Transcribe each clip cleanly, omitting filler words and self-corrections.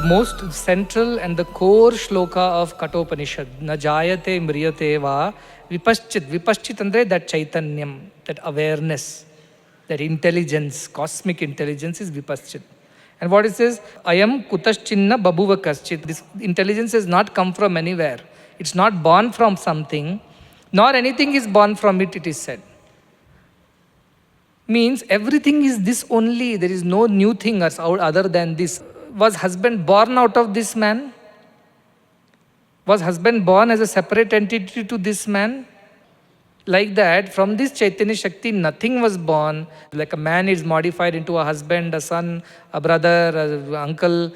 the most central and the core shloka of Kathopanishad. Na jayate mriyate va vipaschit. Vipaschit andre that chaitanyam, that awareness, that intelligence, cosmic intelligence is vipaschit. And what it says, ayam kutaschinna babuva kaschit. This intelligence has not come from anywhere. It's not born from something, nor anything is born from it, it is said. Means everything is this only. There is no new thing other than this. Was husband born out of this man? Was husband born as a separate entity to this man? Like that, from this Chaitanya Shakti, nothing was born. Like a man is modified into a husband, a son, a brother, an uncle,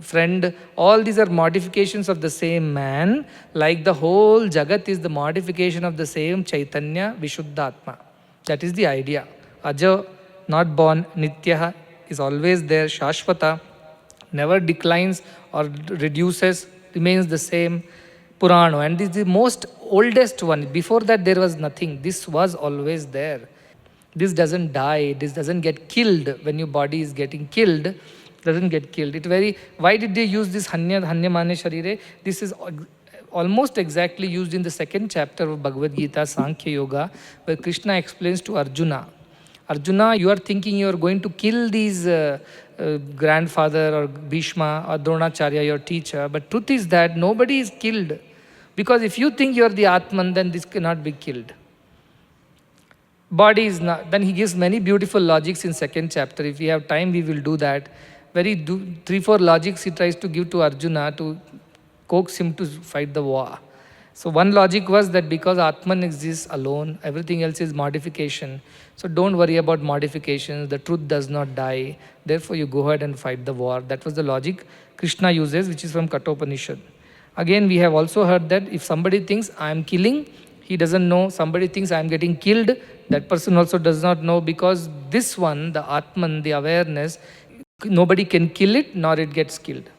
friend. All these are modifications of the same man. Like the whole Jagat is the modification of the same Chaitanya Vishuddhatma. That is the idea. Aja, not born, Nityaha, is always there, Shashvata, never declines or reduces, remains the same. Purana, and this is the most oldest one. Before that there was nothing. This was always there. This doesn't die, this doesn't get killed. When your body is getting killed, doesn't get killed. Why did they use this Hanya Mane Sharire? This is almost exactly used in the second chapter of Bhagavad Gita, Sankhya Yoga, where Krishna explains to Arjuna, Arjuna, you are thinking you are going to kill these grandfather or Bhishma or Dronacharya, your teacher, but truth is that nobody is killed. Because if you think you are the ātman, then this cannot be killed. Body is not. Then he gives many beautiful logics in second chapter. If we have time, we will do that. 3-4 logics he tries to give to Arjuna to coax him to fight the war. So one logic was that because ātman exists alone, everything else is modification. So don't worry about modifications. The truth does not die. Therefore you go ahead and fight the war. That was the logic Krishna uses, which is from Kathopanishad. Again, we have also heard that if somebody thinks I am killing, he doesn't know. Somebody thinks I am getting killed, that person also does not know, because this one, the ātman, the awareness, nobody can kill it, nor it gets killed.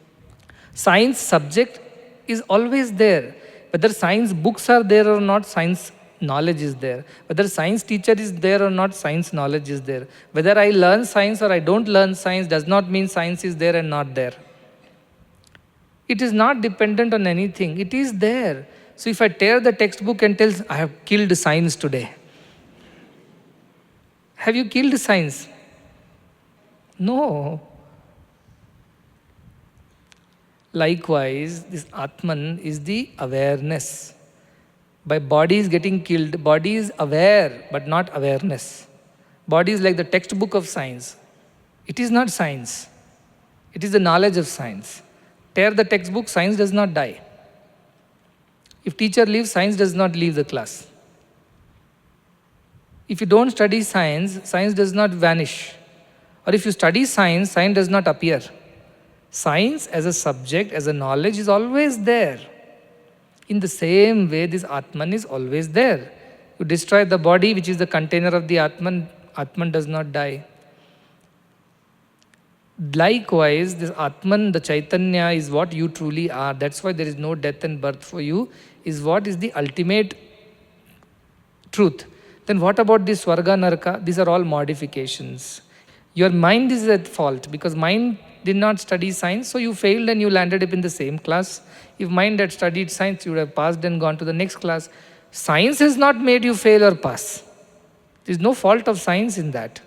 Science subject is always there. Whether science books are there or not, science knowledge is there. Whether science teacher is there or not, science knowledge is there. Whether I learn science or I don't learn science does not mean science is there and not there. It is not dependent on anything. It is there. So if I tear the textbook and tell, I have killed science today. Have you killed science? No. Likewise, this ātman is the awareness. By body is getting killed, body is aware, but not awareness. Body is like the textbook of science. It is not science. It is the knowledge of science. Tear the textbook, science does not die. If teacher leaves, science does not leave the class. If you don't study science, science does not vanish. Or if you study science, science does not appear. Science as a subject, as a knowledge is always there. In the same way, this ātman is always there. You destroy the body, which is the container of the ātman, ātman does not die. Likewise, this ātman, the Chaitanya, is what you truly are. That's why there is no death and birth for you, is what is the ultimate truth. Then what about this Swarga, Naraka? These are all modifications. Your mind is at fault because mind did not study science, so you failed and you landed up in the same class. If mind had studied science, you would have passed and gone to the next class. Science has not made you fail or pass. There is no fault of science in that.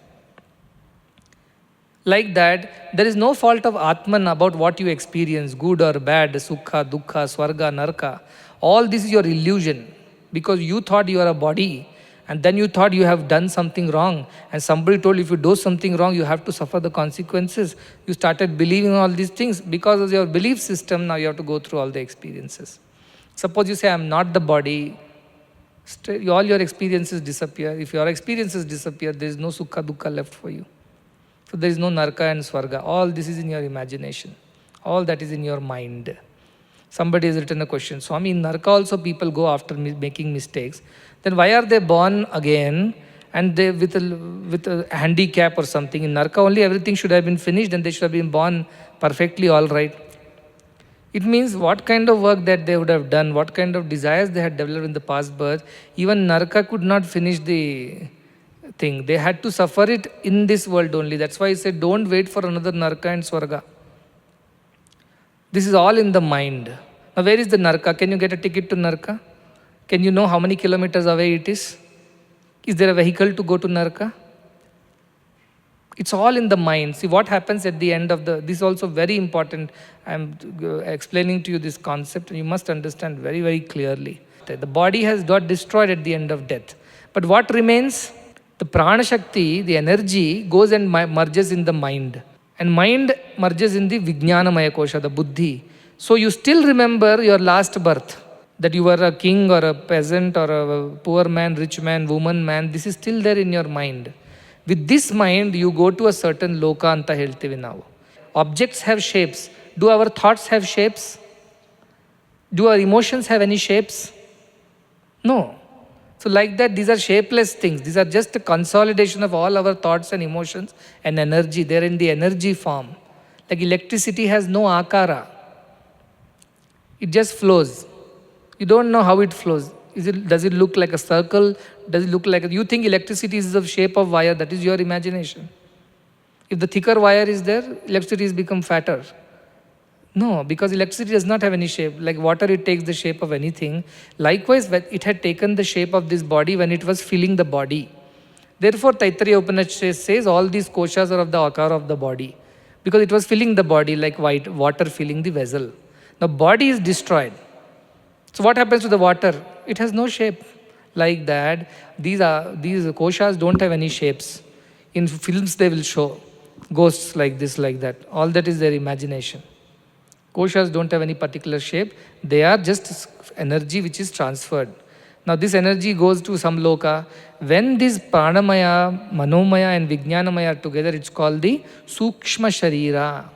Like that, there is no fault of ātman about what you experience, good or bad, sukha, dukkha, swarga, naraka. All this is your illusion because you thought you are a body and then you thought you have done something wrong and somebody told if you do something wrong, you have to suffer the consequences. You started believing all these things. Because of your belief system, now you have to go through all the experiences. Suppose you say, I am not the body, all your experiences disappear. If your experiences disappear, there is no sukha, dukkha left for you. So there is no naraka and swarga. All this is in your imagination. All that is in your mind. Somebody has written a question. Swami, in naraka also people go after making mistakes. Then why are they born again and they with a handicap or something? In naraka only everything should have been finished and they should have been born perfectly all right. It means what kind of work that they would have done, what kind of desires they had developed in the past birth. Even naraka could not finish the thing. They had to suffer it in this world only. That's why I said don't wait for another naraka and swarga. This is all in the mind. Now where is the Narka? Can you get a ticket to Narka? Can you know how many kilometers away it is? Is there a vehicle to go to Narka? It's all in the mind. See what happens at the end of this is also very important. I'm explaining to you this concept and you must understand very, very clearly. The body has got destroyed at the end of death. But what remains? The prana shakti, the energy, goes and merges in the mind. And mind merges in the vijnanamayakosha, the buddhi. So you still remember your last birth. That you were a king or a peasant or a poor man, rich man, woman, man. This is still there in your mind. With this mind, you go to a certain loka anta heltive now. Objects have shapes. Do our thoughts have shapes? Do our emotions have any shapes? No. So like that, these are shapeless things. These are just a consolidation of all our thoughts and emotions and energy. They're in the energy form. Like electricity has no akara. It just flows. You don't know how it flows. Does it look like a circle? Does it look like you think electricity is the shape of wire? That is your imagination. If the thicker wire is there, electricity has become fatter. No, because electricity does not have any shape. Like water, it takes the shape of anything. Likewise, it had taken the shape of this body when it was filling the body. Therefore, Taittiriya Upanishad says all these koshas are of the akara of the body. Because it was filling the body like water filling the vessel. Now, body is destroyed. So what happens to the water? It has no shape. Like that, these koshas don't have any shapes. In films they will show ghosts like this, like that. All that is their imagination. Koshas don't have any particular shape. They are just energy which is transferred. Now this energy goes to some loka. When this pranamaya, manomaya and vijnanamaya are together, it's called the sukshma sharira.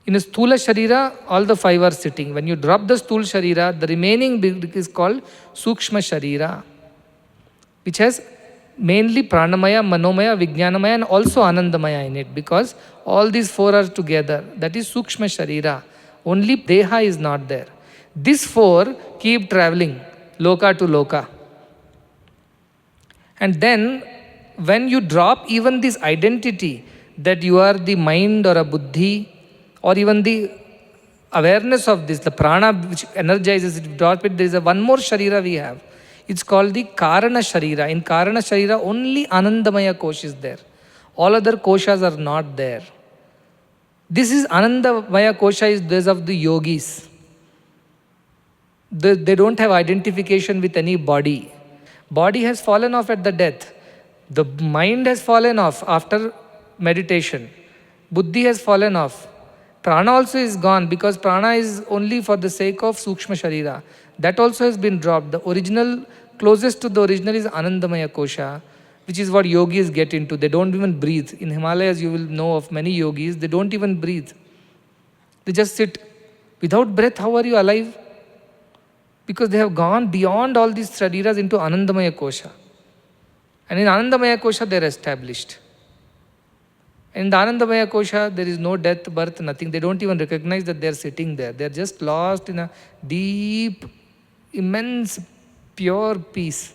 In a sthula sharira, all the five are sitting. When you drop the sthula sharira, the remaining bit is called sukshma sharira, which has mainly pranamaya, manomaya, vijnanamaya and also anandamaya in it, because all these four are together. That is sukshma sharira. Only deha is not there. These four keep traveling, loka to loka. And then, when you drop even this identity that you are the mind or a buddhi, or even the awareness of this, the prana which energizes it, drop it, there is one more sharira we have. It's called the karana sharira. In karana sharira, only anandmayakosa is there. All other koshas are not there. This is anandmayakosa is those of the yogis. They don't have identification with any body. Body has fallen off at the death. The mind has fallen off after meditation. Buddhi has fallen off. Prana also is gone because prana is only for the sake of sukshma sharira. That also has been dropped. The original, closest to the original is anandmayakosa, which is what yogis get into. They don't even breathe. In Himalayas, you will know of many yogis, they don't even breathe. They just sit. Without breath, how are you alive? Because they have gone beyond all these shariras into anandmayakosa. And in anandmayakosa, they are established. In the anandmayakosa, there is no death, birth, nothing. They don't even recognize that they are sitting there. They are just lost in a deep, immense, pure peace.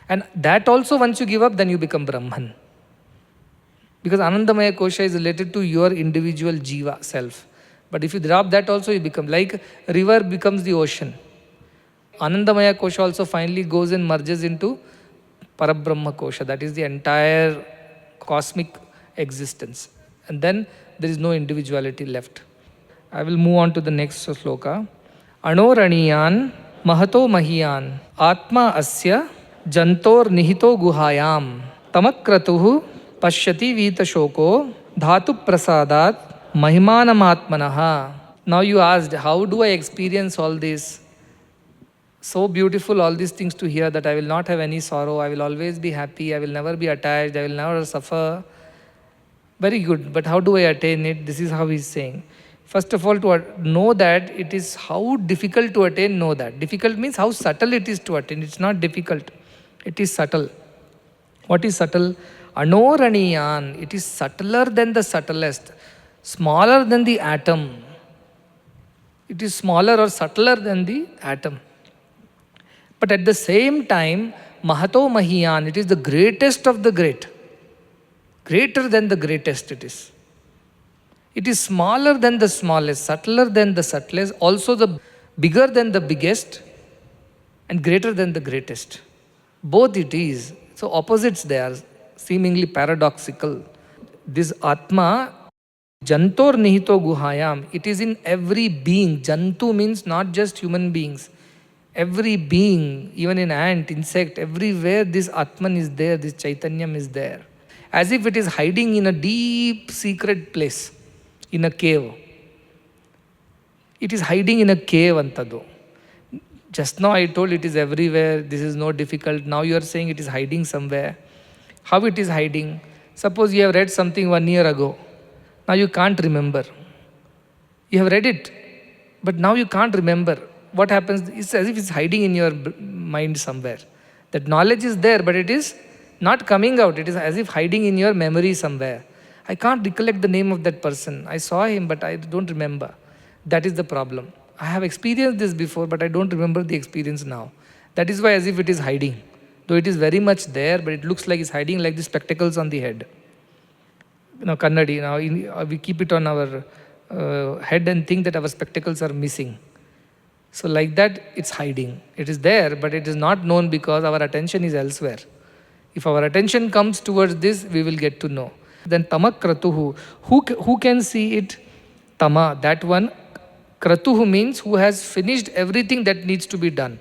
And that also, once you give up, then you become Brahman. Because anandmayakosa is related to your individual jiva, self. But if you drop that also, you become like a river becomes the ocean. Anandmayakosa also finally goes and merges into parābrahman. That is the entire cosmic existence. And then there is no individuality left. I will move on to the next sloka. Anoraniyan mahato mahiyan ātma asya jantor nihito guhayam tamakratuhu pashyati vita shoko dhatu prasadat mahimanamatmanaha. Now you asked, how do I experience all this? So beautiful, all these things to hear, that I will not have any sorrow, I will always be happy, I will never be attached, I will never suffer. Very good, but how do I attain it? This is how he is saying. First of all, to know that it is how difficult to attain, know that. Difficult means how subtle it is to attain. It's not difficult. It is subtle. What is subtle? Anoraniyan. It is subtler than the subtlest. Smaller than the atom. It is smaller or subtler than the atom. But at the same time, mahato mahiyan. It is the greatest of the great. Greater than the greatest it is. It is smaller than the smallest, subtler than the subtlest, also the bigger than the biggest, and greater than the greatest. Both it is. So opposites they are, seemingly paradoxical. This Atma, Jantor Nihito Guhayam, it is in every being. Jantu means not just human beings. Every being, even in ant, insect, everywhere this Atman is there, this Chaitanyam is there. As if it is hiding in a deep secret place, in a cave. It is hiding in a cave, Antado. Just now I told it is everywhere, this is no difficult. Now you are saying it is hiding somewhere. How it is hiding? Suppose you have read something 1 year ago. Now you can't remember. You have read it, but now you can't remember. What happens? It's as if it's hiding in your mind somewhere. That knowledge is there, but it is not coming out. It is as if hiding in your memory somewhere. I can't recollect the name of that person. I saw him, but I don't remember. That is the problem. I have experienced this before, but I don't remember the experience now. That is why as if it is hiding. Though it is very much there, but it looks like it's hiding like the spectacles on the head. Kannadi, we keep it on our head and think that our spectacles are missing. So like that, it's hiding. It is there, but it is not known because our attention is elsewhere. If our attention comes towards this, we will get to know. Then tamak kratuhu. Who can see it? Tama, that one. Kratuhu means who has finished everything that needs to be done.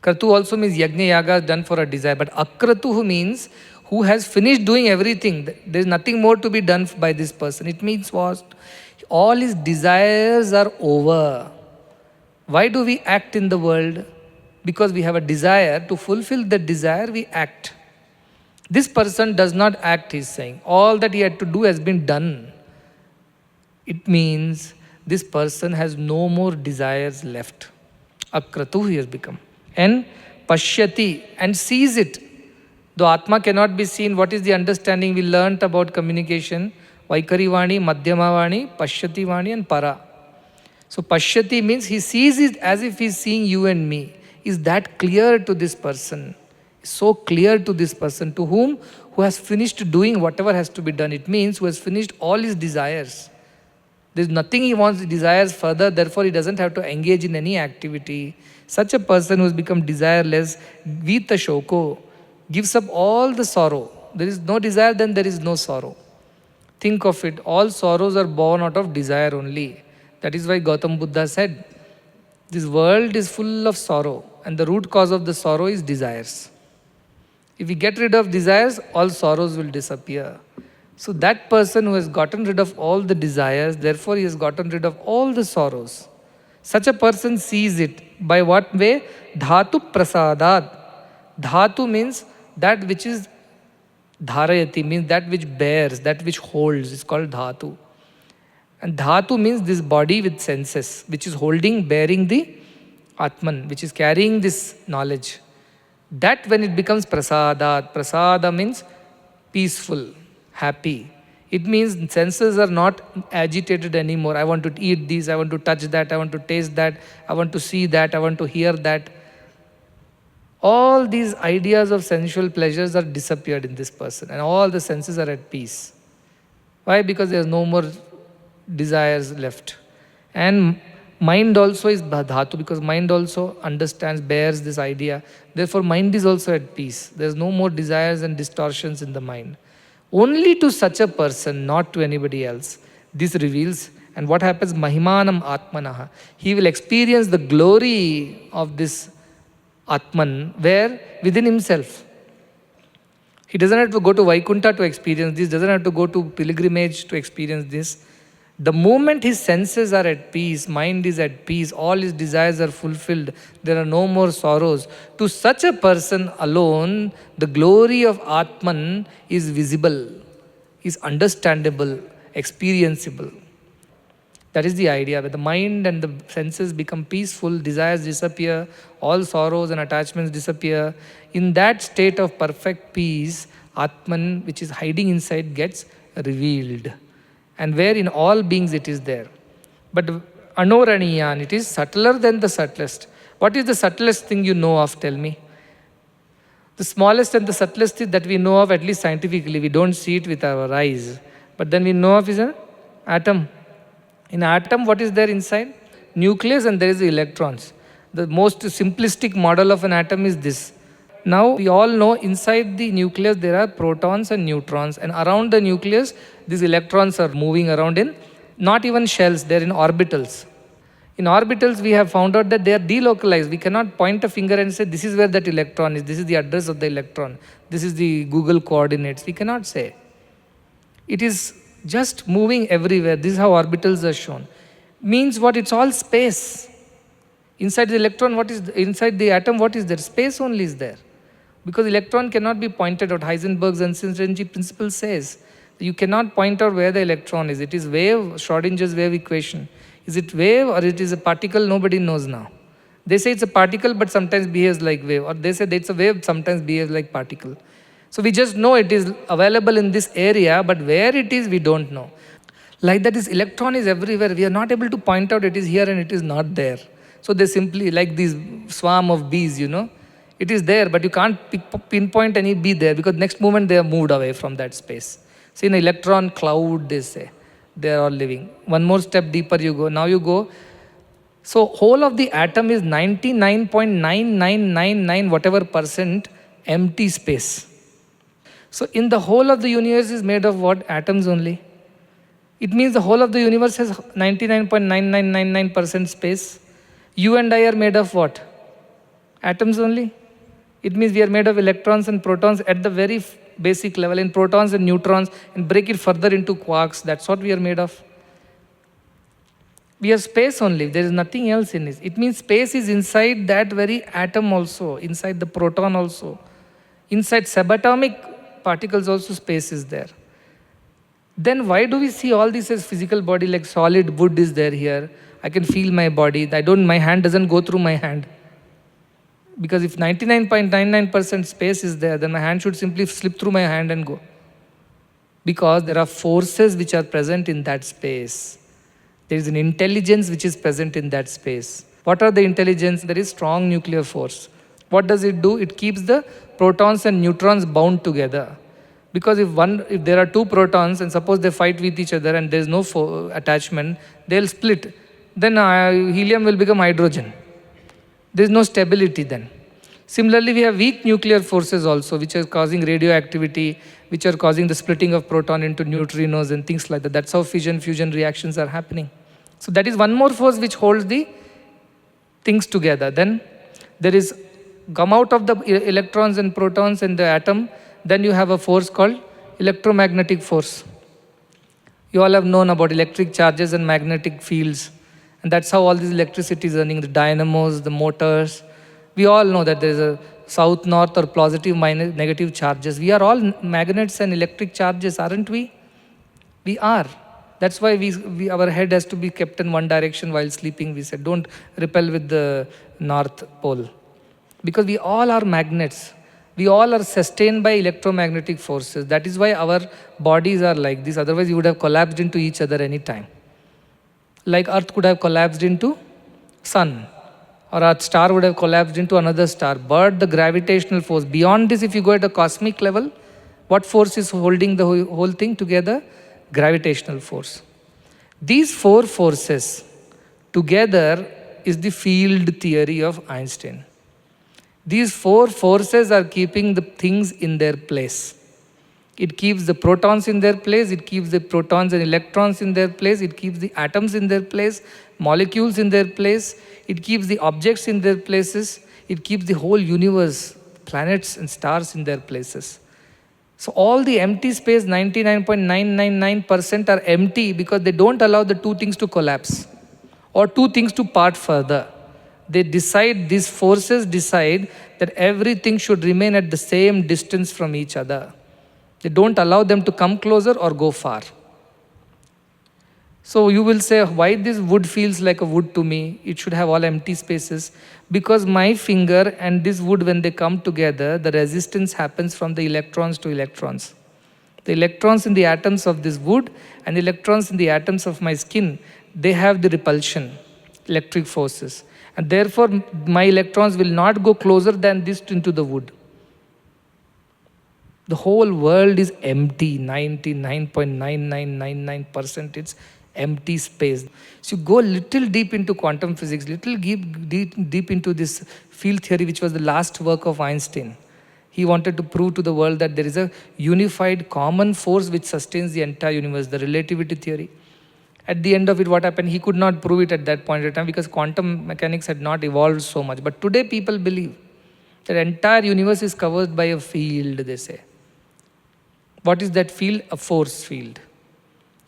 Kratu also means yajna yaga done for a desire. But akratuhu means who has finished doing everything. There is nothing more to be done by this person. It means what? All his desires are over. Why do we act in the world? Because we have a desire. To fulfill the desire, we act. This person does not act, he is saying. All that he had to do has been done. It means this person has no more desires left. Akratu he has become. And pashyati, and sees it. Though Atma cannot be seen, what is the understanding we learnt about communication? Vaikari Vani, Madhyama Vani, Pashyati Vani and Para. So pashyati means he sees it as if he is seeing you and me. Is that clear to this person? So clear to this person. To whom? Who has finished doing whatever has to be done. It means who has finished all his desires. There is nothing he wants, desires further, therefore he doesn't have to engage in any activity. Such a person who has become desireless, vita shoko, gives up all the sorrow. There is no desire, then there is no sorrow. Think of it, all sorrows are born out of desire only. That is why Gautam Buddha said, this world is full of sorrow, and the root cause of the sorrow is desires. If we get rid of desires, all sorrows will disappear. So that person who has gotten rid of all the desires, therefore he has gotten rid of all the sorrows. Such a person sees it. By what way? Dhatu prasadat. Dhatu means that which is dharayati, means that which bears, that which holds, is called dhatu. And dhatu means this body with senses, which is holding, bearing the Atman, which is carrying this knowledge. That when it becomes prasadat, prasada means peaceful, happy. It means senses are not agitated anymore. I want to eat this, I want to touch that, I want to taste that, I want to see that, I want to hear that. All these ideas of sensual pleasures are disappeared in this person, and all the senses are at peace. Why? Because there is no more desires left. And mind also is dhatu, because mind also understands, bears this idea. Therefore, mind is also at peace. There is no more desires and distortions in the mind. Only to such a person, not to anybody else. This reveals. And what happens? Mahimanam atmanaha. He will experience the glory of this Atman, where? Within himself. He doesn't have to go to Vaikuntha to experience this, doesn't have to go to pilgrimage to experience this. The moment his senses are at peace, mind is at peace, all his desires are fulfilled, there are no more sorrows. To such a person alone, the glory of Atman is visible, is understandable, experienceable. That is the idea, where the mind and the senses become peaceful, desires disappear, all sorrows and attachments disappear. In that state of perfect peace, Atman, which is hiding inside, gets revealed. And where in all beings it is there. But anoraniyan, it is subtler than the subtlest. What is the subtlest thing you know of? Tell me. The smallest and the subtlest thing that we know of, at least scientifically, we don't see it with our eyes. But then we know of is a Atom. In atom, what is there inside? Nucleus, and there is the electrons. The most simplistic model of an atom is this. Now, we all know inside the nucleus there are protons and neutrons, and around the nucleus, these electrons are moving around in not even shells, they're in orbitals. In orbitals, we have found out that they are delocalized. We cannot point a finger and say, this is where that electron is, this is the address of the electron, this is the Google coordinates. We cannot say. It is just moving everywhere. This is how orbitals are shown. Means what? It's all space. Inside the electron, inside the atom, what is there? Space only is there. Because electron cannot be pointed out. Heisenberg's uncertainty principle says you cannot point out where the electron is. It is wave, Schrodinger's wave equation. Is it wave or it is a particle? Nobody knows now. They say it's a particle but sometimes behaves like wave. Or they say that it's a wave, sometimes behaves like particle. So we just know it is available in this area, but where it is, we don't know. Like that, this electron is everywhere. We are not able to point out it is here and it is not there. So they simply, like this swarm of bees, it is there, but you can't pinpoint any bee there because next moment they are moved away from that space. See, in an electron cloud, they say, they are all living. One more step deeper you go. Now you go. So whole of the atom is 99.9999 whatever percent empty space. So in the whole of the universe is made of what? Atoms only. It means the whole of the universe has 99.9999% space. You and I are made of what? Atoms only. It means we are made of electrons and protons at the very basic level, in protons and neutrons, and break it further into quarks. That's what we are made of. We are space only. There is nothing else in it. It means space is inside that very atom also, inside the proton also. Inside subatomic particles also space is there. Then why do we see all this as physical body, like solid wood is there here? I can feel my body. My hand doesn't go through my hand. Because if 99.99% space is there, then my hand should simply slip through my hand and go. Because there are forces which are present in that space. There is an intelligence which is present in that space. What are the intelligence? There is strong nuclear force. What does it do? It keeps the protons and neutrons bound together. Because if there are two protons and suppose they fight with each other and there is no attachment, they'll split. Then helium will become hydrogen. There is no stability then. Similarly, we have weak nuclear forces also, which are causing radioactivity, which are causing the splitting of proton into neutrinos and things like that. That's how fission-fusion reactions are happening. So that is one more force which holds the things together. Then there is, come out of the electrons and protons in the atom, then you have a force called electromagnetic force. You all have known about electric charges and magnetic fields. And that's how all this electricity is running, the dynamos, the motors. We all know that there is a south, north, or positive, minus, negative charges. We are all magnets and electric charges, aren't we? We are. That's why our head has to be kept in one direction while sleeping. We said, don't repel with the north pole. Because we all are magnets. We all are sustained by electromagnetic forces. That is why our bodies are like this. Otherwise, you would have collapsed into each other any time. Like Earth could have collapsed into sun, or a star would have collapsed into another star. But the gravitational force, beyond this, if you go at a cosmic level, what force is holding the whole thing together? Gravitational force. These four forces together is the field theory of Einstein. These four forces are keeping the things in their place. It keeps the protons in their place, it keeps the protons and electrons in their place, it keeps the atoms in their place, molecules in their place, it keeps the objects in their places, it keeps the whole universe, planets and stars in their places. So all the empty space, 99.999% are empty because they don't allow the two things to collapse or two things to part further. They decide, these forces decide that everything should remain at the same distance from each other. They don't allow them to come closer or go far. So you will say, why this wood feels like a wood to me? It should have all empty spaces. Because my finger and this wood, when they come together, the resistance happens from the electrons to electrons. The electrons in the atoms of this wood and the electrons in the atoms of my skin, they have the repulsion, electric forces. And therefore, my electrons will not go closer than this into the wood. The whole world is empty, 99.9999%. It's empty space. So you go little deep into quantum physics, little deep into this field theory, which was the last work of Einstein. He wanted to prove to the world that there is a unified common force which sustains the entire universe, the relativity theory. At the end of it, what happened? He could not prove it at that point in time because quantum mechanics had not evolved so much. But today people believe that entire universe is covered by a field, they say. What is that field? A force field.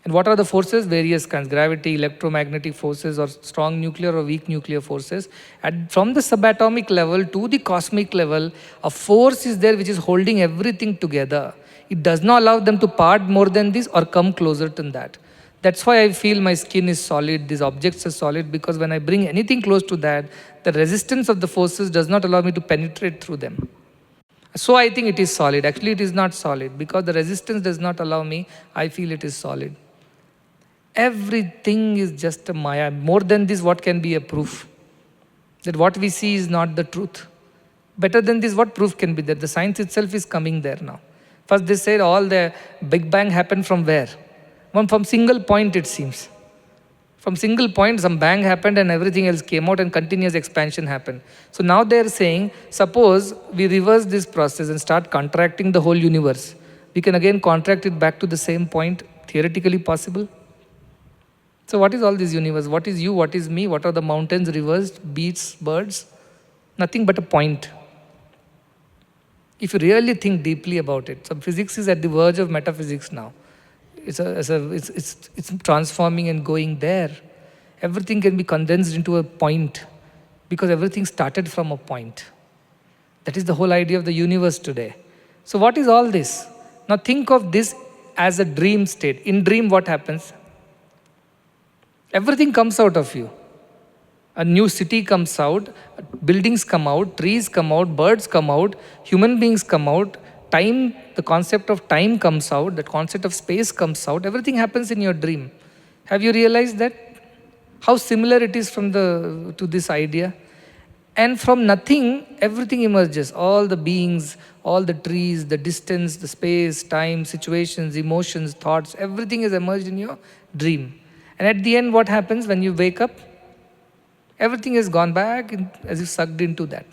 And what are the forces? Various kinds: gravity, electromagnetic forces, or strong nuclear or weak nuclear forces. And from the subatomic level to the cosmic level, a force is there which is holding everything together. It does not allow them to part more than this or come closer to that. That's why I feel my skin is solid, these objects are solid, because when I bring anything close to that, the resistance of the forces does not allow me to penetrate through them. So I think it is solid. Actually, it is not solid because the resistance does not allow me. I feel it is solid. Everything is just a māyā. More than this, what can be a proof? That what we see is not the truth. Better than this, what proof can be there? The science itself is coming there now. First they said all the Big Bang happened from where? From single point, it seems. From single point, some bang happened and everything else came out and continuous expansion happened. So now they are saying, suppose we reverse this process and start contracting the whole universe. We can again contract it back to the same point, theoretically possible. So what is all this universe? What is you? What is me? What are the mountains, rivers, beasts, birds? Nothing but a point. If you really think deeply about it, so physics is at the verge of metaphysics now. It's transforming and going there. Everything can be condensed into a point because everything started from a point. That is the whole idea of the universe today. So what is all this? Now think of this as a dream state. In dream, what happens? Everything comes out of you. A new city comes out, buildings come out, trees come out, birds come out, human beings come out, time, the concept of time comes out, the concept of space comes out, everything happens in your dream. Have you realized that? How similar it is to this idea? And from nothing, everything emerges. All the beings, all the trees, the distance, the space, time, situations, emotions, thoughts, everything is emerged in your dream. And at the end, what happens when you wake up? Everything has gone back as if sucked into that.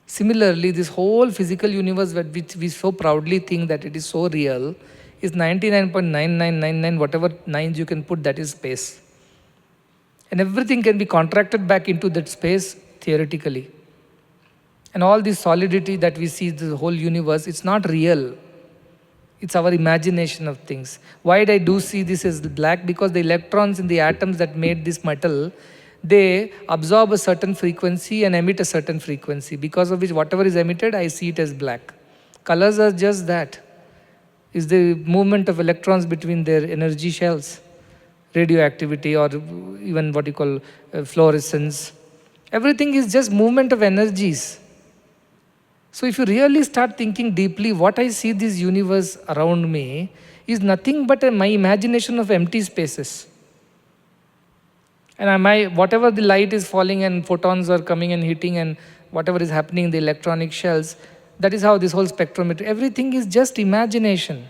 Similarly, this whole physical universe which we so proudly think that it is so real is 99.9999, whatever nines you can put, that is space. And everything can be contracted back into that space theoretically. And all this solidity that we see, the whole universe, it's not real. It's our imagination of things. Why I do see this as black? Because the electrons in the atoms that made this metal, they absorb a certain frequency and emit a certain frequency, because of which whatever is emitted, I see it as black. Colors are just that. Is the movement of electrons between their energy shells, radioactivity, or even what you call fluorescence. Everything is just movement of energies. So if you really start thinking deeply, what I see this universe around me is nothing but my imagination of empty spaces. And whatever the light is falling and photons are coming and hitting and whatever is happening in the electronic shells, that is how this whole spectrometry, everything is just imagination.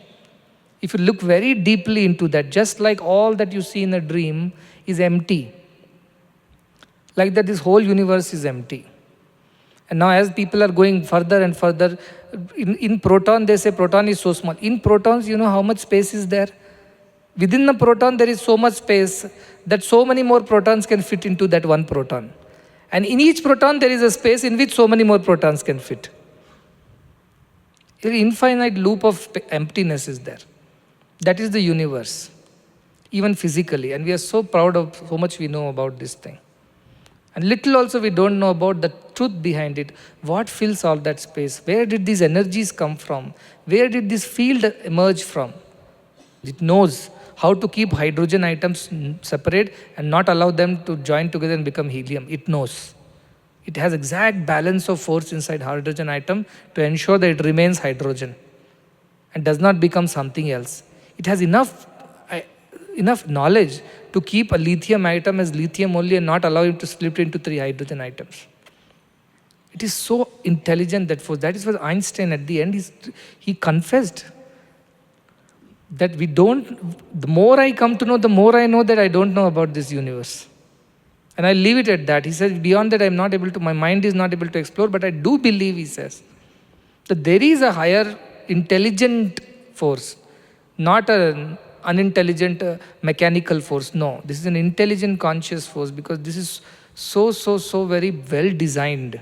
If you look very deeply into that, just like all that you see in a dream is empty. Like that, this whole universe is empty. And now as people are going further and further, in proton, they say proton is so small. In protons, you know how much space is there? Within the proton, there is so much space that so many more protons can fit into that one proton. And in each proton, there is a space in which so many more protons can fit. An infinite loop of emptiness is there. That is the universe, even physically. And we are so proud of so much we know about this thing. And little also we don't know about the truth behind it. What fills all that space? Where did these energies come from? Where did this field emerge from? It knows how to keep hydrogen atoms separate and not allow them to join together and become helium. It knows. It has exact balance of force inside hydrogen atom to ensure that it remains hydrogen and does not become something else. It has enough knowledge to keep a lithium atom as lithium only and not allow it to split into 3 hydrogen atoms. It is so intelligent, that force. That is what Einstein at the end, he confessed. That we don't, the more I come to know, the more I know that I don't know about this universe. And I leave it at that. He says, beyond that, I'm not able to, my mind is not able to explore, but I do believe, he says, that there is a higher intelligent force, not an unintelligent mechanical force. No, this is an intelligent conscious force, because this is so very well designed.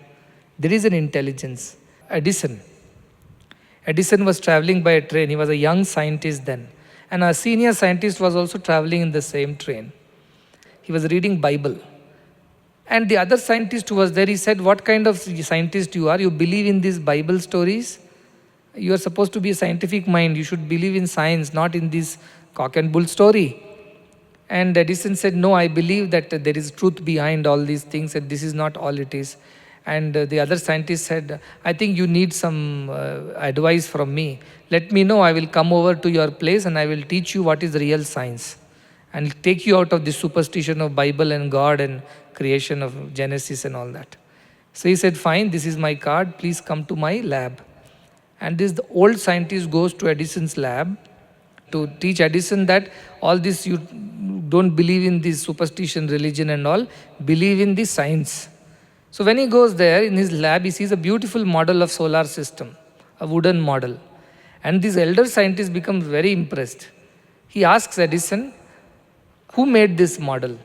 There is an intelligence. Edison was traveling by a train. He was a young scientist then. And a senior scientist was also traveling in the same train. He was reading Bible. And the other scientist who was there, he said, what kind of scientist you are? You believe in these Bible stories? You are supposed to be a scientific mind. You should believe in science, not in this cock and bull story. And Edison said, no, I believe that there is truth behind all these things, and this is not all it is. And the other scientist said, I think you need some advice from me. Let me know, I will come over to your place and I will teach you what is real science. And take you out of the superstition of Bible and God and creation of Genesis and all that. So he said, fine, this is my card, please come to my lab. And the old scientist goes to Edison's lab to teach Edison that all this, you don't believe in this superstition, religion and all, believe in the science. So when he goes there in his lab, he sees a beautiful model of solar system, a wooden model. And this elder scientist becomes very impressed. He asks Edison, who made this model?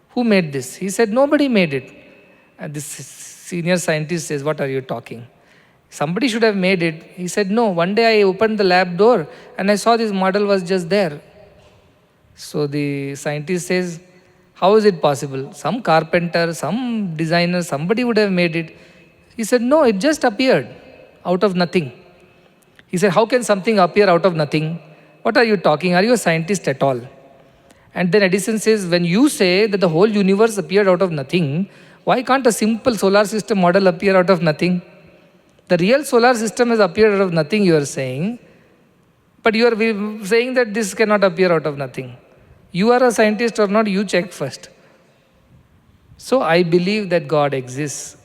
Who made this? He said, nobody made it. And this senior scientist says, what are you talking? Somebody should have made it. He said, no, one day I opened the lab door and I saw this model was just there. So the scientist says, how is it possible? Some carpenter, some designer, somebody would have made it. He said, no, it just appeared out of nothing. He said, how can something appear out of nothing? What are you talking? Are you a scientist at all? And then Edison says, when you say that the whole universe appeared out of nothing, why can't a simple solar system model appear out of nothing? The real solar system has appeared out of nothing, you are saying. But you are saying that this cannot appear out of nothing. You are a scientist or not, you check first. So I believe that God exists.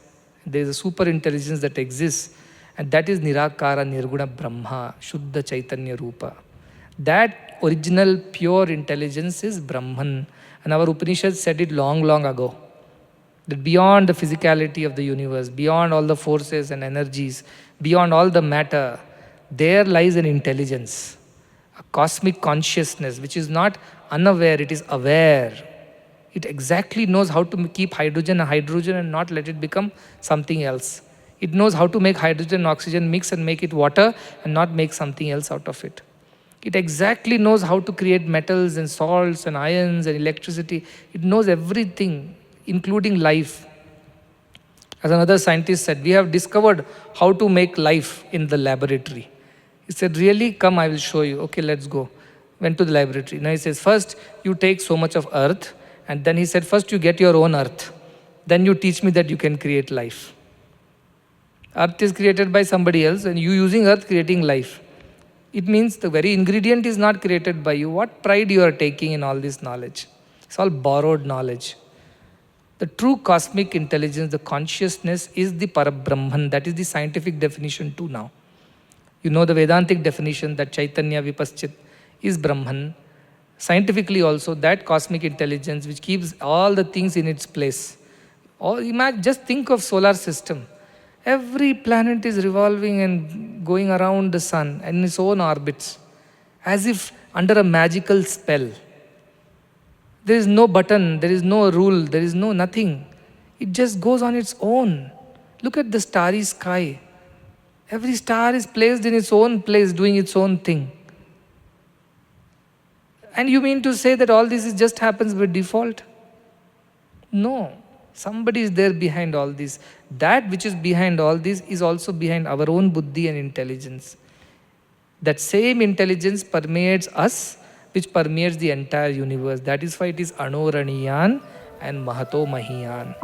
There is a super intelligence that exists. And that is Nirakara Nirguna Brahma, Shuddha Chaitanya Rupa. That original pure intelligence is Brahman. And our Upanishad said it long ago. That beyond the physicality of the universe, beyond all the forces and energies, beyond all the matter, there lies an intelligence, a cosmic consciousness, which is not unaware, it is aware. It exactly knows how to keep hydrogen and not let it become something else. It knows how to make hydrogen and oxygen mix and make it water and not make something else out of it. It exactly knows how to create metals and salts and ions and electricity. It knows everything, including life. As another scientist said, we have discovered how to make life in the laboratory. He said, really? Come, I will show you. Okay, let's go. Went to the laboratory. Now he says, first you take so much of earth, and then he said, first you get your own earth. Then you teach me that you can create life. Earth is created by somebody else, and you using earth creating life. It means the very ingredient is not created by you. What pride you are taking in all this knowledge? It's all borrowed knowledge. The true cosmic intelligence, the consciousness is the parābrahman. That is the scientific definition too now. You know the Vedantic definition that Chaitanya Vipaschit is Brahman. Scientifically also, that cosmic intelligence which keeps all the things in its place. Or imagine, just think of solar system. Every planet is revolving and going around the sun in its own orbits, as if under a magical spell. There is no button, there is no rule, there is no nothing. It just goes on its own. Look at the starry sky. Every star is placed in its own place, doing its own thing. And you mean to say that all this is just happens by default? No. Somebody is there behind all this. That which is behind all this is also behind our own buddhi and intelligence. That same intelligence permeates us, which permeates the entire universe. That is why it is Anoraniyan and Mahato Mahiyan.